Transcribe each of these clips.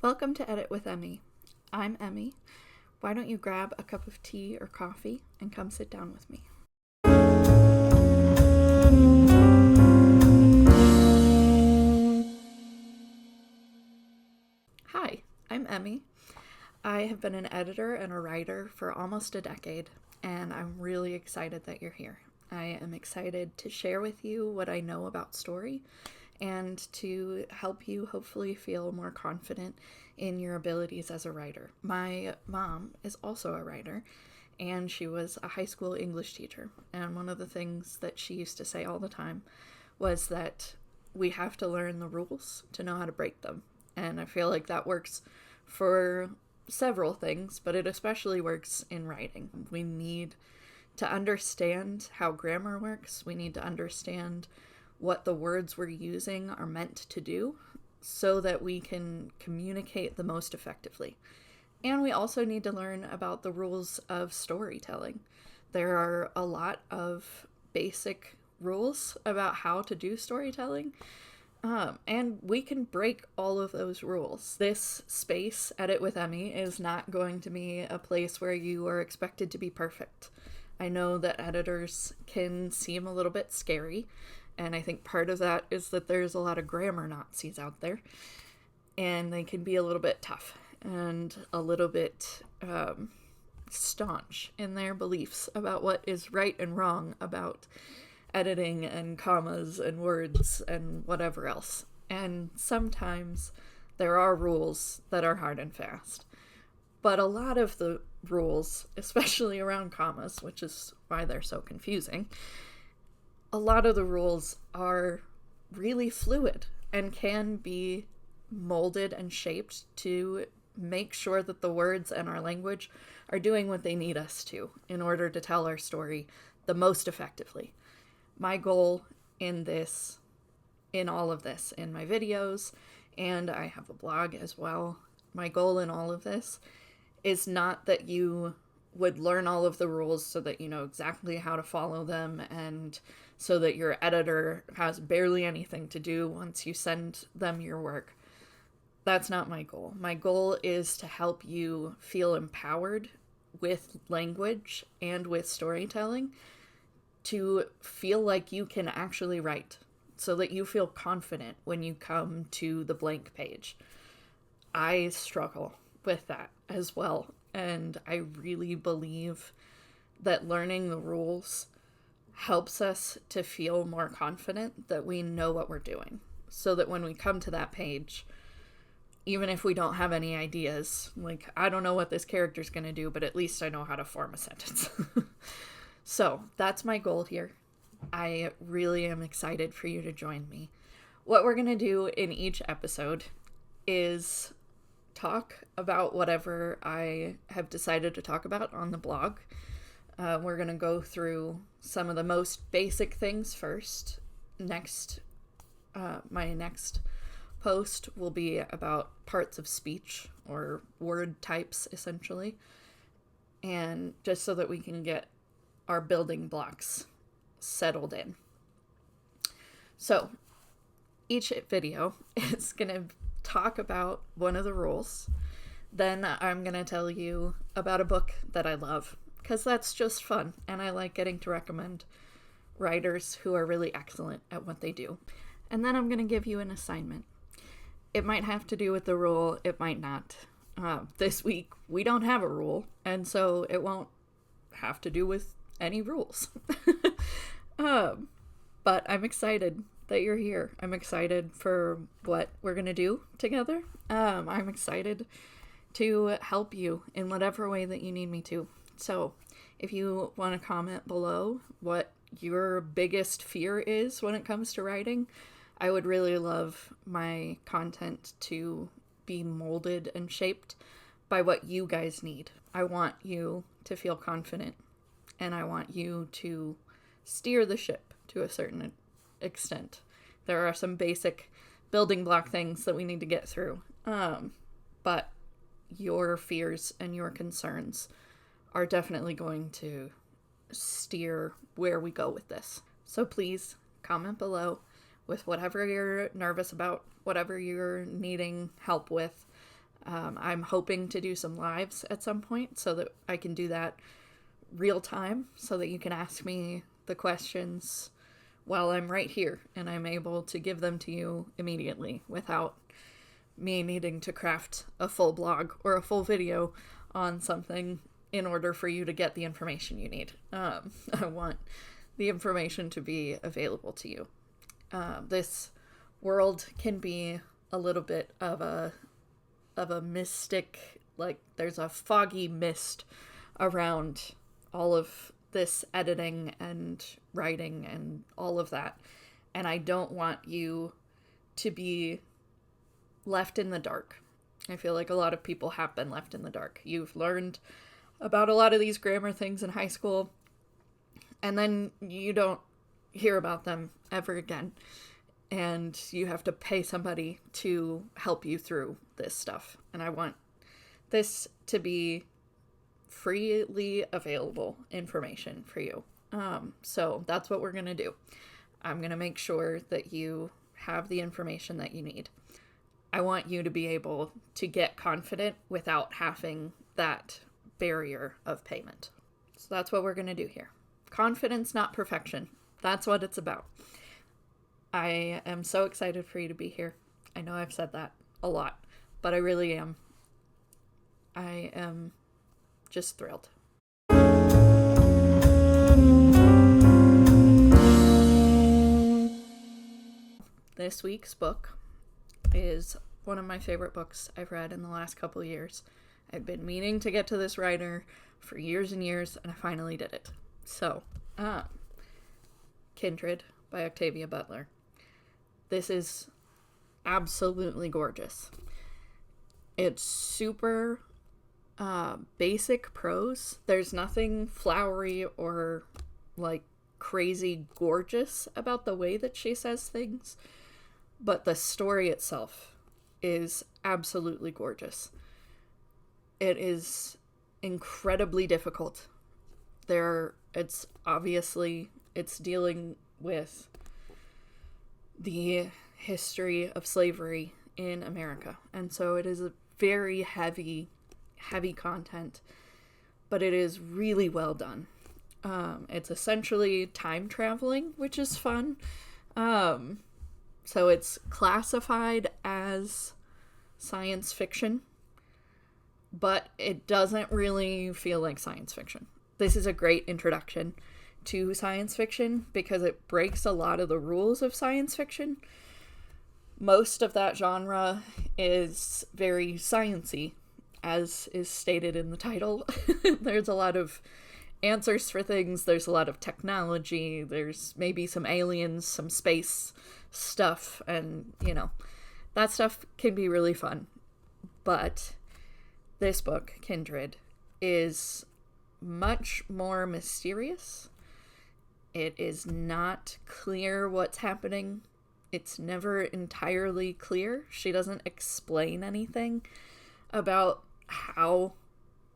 Welcome to Edit with Emmy. I'm Emmy. Why don't you grab a cup of tea or coffee and come sit down with me? Hi, I'm Emmy. I have been an editor and a writer for almost a decade, and I'm really excited that you're here. I am excited to share with you what I know about story and to help you hopefully feel more confident in your abilities as a writer. My mom is also a writer, and she was a high school English teacher. And one of the things that she used to say all the time was that we have to learn the rules to know how to break them. And I feel like that works for several things, but it especially works in writing. We need to understand how grammar works. We need to understand what the words we're using are meant to do so that we can communicate the most effectively. And we also need to learn about the rules of storytelling. There are a lot of basic rules about how to do storytelling, and we can break all of those rules. This space, Edit with Emmy, is not going to be a place where you are expected to be perfect. I know that editors can seem a little bit scary, and I think part of that is that there's a lot of grammar Nazis out there, and they can be a little bit tough and a little bit staunch in their beliefs about what is right and wrong about editing and commas and words and whatever else. And sometimes there are rules that are hard and fast. But a lot of the rules, especially around commas, which is why they're so confusing, a lot of the rules are really fluid and can be molded and shaped to make sure that the words and our language are doing what they need us to in order to tell our story the most effectively. My goal in all of this, in my videos, and I have a blog as well, my goal in all of this is not that you would learn all of the rules so that you know exactly how to follow them and so that your editor has barely anything to do once you send them your work. That's not my goal. My goal is to help you feel empowered with language and with storytelling to feel like you can actually write so that you feel confident when you come to the blank page. I struggle with that as well, and I really believe that learning the rules helps us to feel more confident that we know what we're doing, so that when we come to that page, even if we don't have any ideas, like, I don't know what this character's going to do, but at least I know how to form a sentence. So that's my goal here. I really am excited for you to join me. What we're going to do in each episode is talk about whatever I have decided to talk about on the blog. We're going to go through some of the most basic things first. My next post will be about parts of speech or word types, essentially. And just so that we can get our building blocks settled in. So each video is going to talk about one of the rules. Then I'm going to tell you about a book that I love, because that's just fun, and I like getting to recommend writers who are really excellent at what they do. And then I'm going to give you an assignment. It might have to do with the rule, it might not. This week, we don't have a rule, and so it won't have to do with any rules. But I'm excited that you're here. I'm excited for what we're going to do together. I'm excited to help you in whatever way that you need me to. So if you want to comment below what your biggest fear is when it comes to writing, I would really love my content to be molded and shaped by what you guys need. I want you to feel confident, and I want you to steer the ship to a certain extent. There are some basic building block things that we need to get through, but your fears and your concerns are definitely going to steer where we go with this. So please comment below with whatever you're nervous about, whatever you're needing help with. I'm hoping to do some lives at some point so that I can do that real time, so that you can ask me the questions while I'm right here and I'm able to give them to you immediately without me needing to craft a full blog or a full video on something in order for you to get the information you need. I want the information to be available to you. This world can be a little bit of a mystic, like there's a foggy mist around all of this editing and writing and all of that. And I don't want you to be left in the dark. I feel like a lot of people have been left in the dark. You've learned about a lot of these grammar things in high school, and then you don't hear about them ever again. And you have to pay somebody to help you through this stuff. And I want this to be freely available information for you. So that's what we're going to do. I'm going to make sure that you have the information that you need. I want you to be able to get confident without having that barrier of payment. So that's what we're going to do here. Confidence, not perfection. That's what it's about. I am so excited for you to be here. I know I've said that a lot, but I really am. I am just thrilled. This week's book is one of my favorite books I've read in the last couple of years. I've been meaning to get to this writer for years and years, and I finally did it. So, Kindred by Octavia Butler. This is absolutely gorgeous. It's super basic prose. There's nothing flowery or like crazy gorgeous about the way that she says things, but the story itself is absolutely gorgeous. It is incredibly difficult. It's dealing with the history of slavery in America. And so it is a very heavy content, but it is really well done. It's essentially time traveling, which is fun. So it's classified as science fiction, but it doesn't really feel like science fiction. This is a great introduction to science fiction because it breaks a lot of the rules of science fiction. Most of that genre is very science-y, as is stated in the title. There's a lot of answers for things. There's a lot of technology. There's maybe some aliens, some space stuff, and, that stuff can be really fun. But this book, Kindred, is much more mysterious. It is not clear what's happening. It's never entirely clear. She doesn't explain anything about how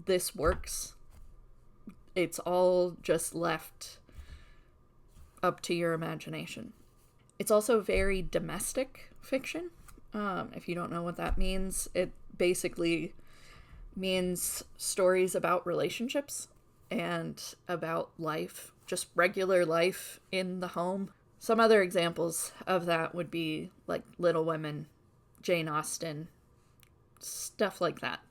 this works. It's all just left up to your imagination. It's also very domestic fiction. If you don't know what that means, it basically means stories about relationships and about life, just regular life in the home. Some other examples of that would be like Little Women, Jane Austen, stuff like that.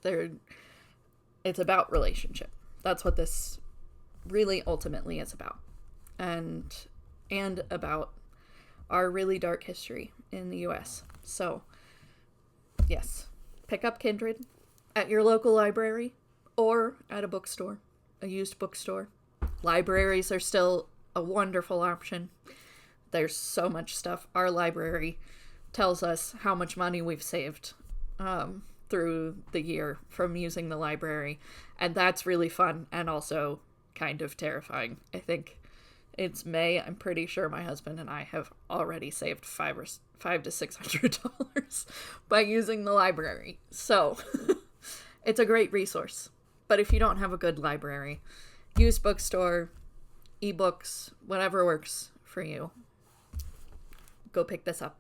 It's about relationship. That's what this really ultimately is about. And about our really dark history in the US. So, yes, pick up Kindred at your local library or at a bookstore, a used bookstore. Libraries are still a wonderful option. There's so much stuff. Our library tells us how much money we've saved through the year from using the library. And that's really fun and also kind of terrifying. I think it's May. I'm pretty sure my husband and I have already saved $500 to $600 by using the library. So it's a great resource. But if you don't have a good library, used bookstore, ebooks, whatever works for you, go pick this up.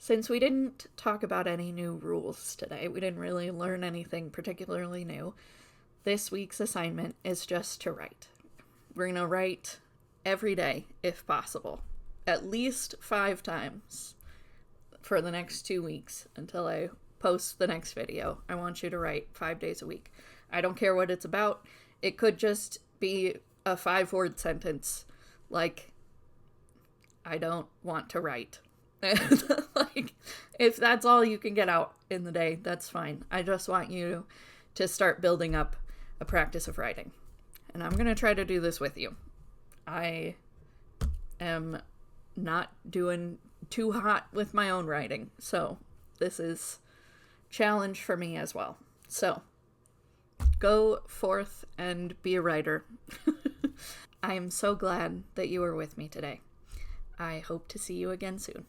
since we didn't talk about any new rules today, we didn't really learn anything particularly new, this week's assignment is just to write. We're going to write every day, if possible, at least 5 times for the next 2 weeks until I post the next video. I want you to write 5 days a week. I don't care what it's about. It could just be a 5-word sentence like, I don't want to write. Like, if that's all you can get out in the day, that's fine. I just want you to start building up a practice of writing. And I'm going to try to do this with you. I am not doing too hot with my own writing, so this is a challenge for me as well. So, go forth and be a writer. I am so glad that you were with me today. I hope to see you again soon.